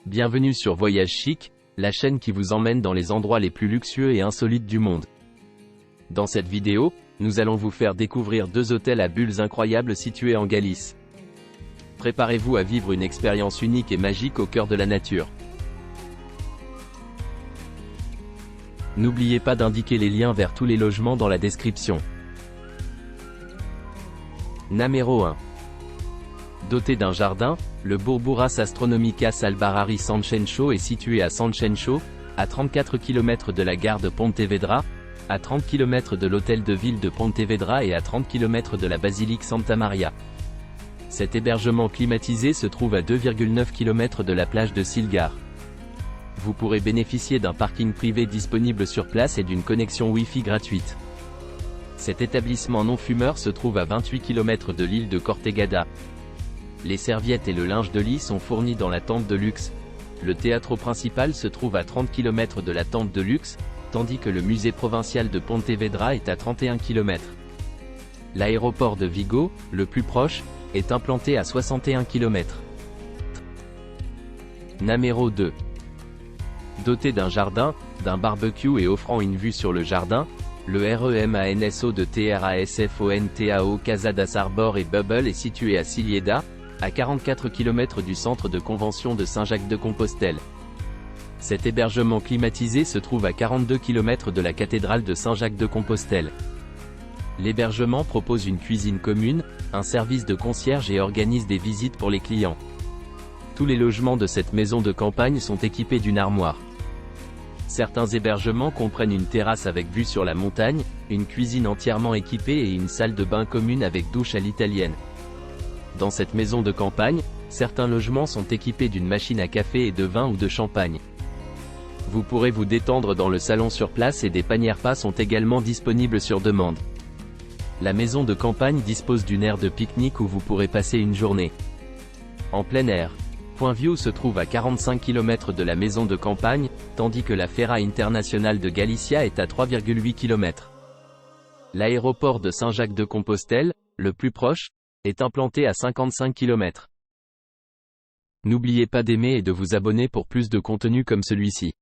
Bienvenue sur Voyage Chic, la chaîne qui vous emmène dans les endroits les plus luxueux et insolites du monde. Dans cette vidéo, nous allons vous faire découvrir 2 hôtels à bulles incroyables situés en Galice. Préparez-vous à vivre une expérience unique et magique au cœur de la nature. N'oubliez pas d'indiquer les liens vers tous les logements dans la description. Numéro 1. Doté d'un jardin, le Burburas Astronomicas Albarari Sanxenxo est situé à Sanxenxo, à 34 km de la gare de Pontevedra, à 30 km de l'hôtel de ville de Pontevedra et à 30 km de la basilique Santa Maria. Cet hébergement climatisé se trouve à 2,9 km de la plage de Silgar. Vous pourrez bénéficier d'un parking privé disponible sur place et d'une connexion Wi-Fi gratuite. Cet établissement non-fumeur se trouve à 28 km de l'île de Cortegada. Les serviettes et le linge de lit sont fournis dans la tente de luxe. Le théâtre principal se trouve à 30 km de la tente de luxe, tandis que le musée provincial de Pontevedra est à 31 km. L'aéroport de Vigo, le plus proche, est implanté à 61 km. Numéro 2. Doté d'un jardin, d'un barbecue et offrant une vue sur le jardin, le REMANSO de TRASFONTAO Casa das Arbor et Bubble est situé à Silieda, à 44 km du centre de convention de Saint-Jacques-de-Compostelle. Cet hébergement climatisé se trouve à 42 km de la cathédrale de Saint-Jacques-de-Compostelle. L'hébergement propose une cuisine commune, un service de concierge et organise des visites pour les clients. Tous les logements de cette maison de campagne sont équipés d'une armoire. Certains hébergements comprennent une terrasse avec vue sur la montagne, une cuisine entièrement équipée et une salle de bain commune avec douche à l'italienne. Dans cette maison de campagne, certains logements sont équipés d'une machine à café et de vin ou de champagne. Vous pourrez vous détendre dans le salon sur place et des paniers repas sont également disponibles sur demande. La maison de campagne dispose d'une aire de pique-nique où vous pourrez passer une journée en plein air. Point View se trouve à 45 km de la maison de campagne, tandis que la Feira Internacional de Galicia est à 3,8 km. L'aéroport de Saint-Jacques-de-Compostelle, le plus proche, est implanté à 55 km. N'oubliez pas d'aimer et de vous abonner pour plus de contenu comme celui-ci.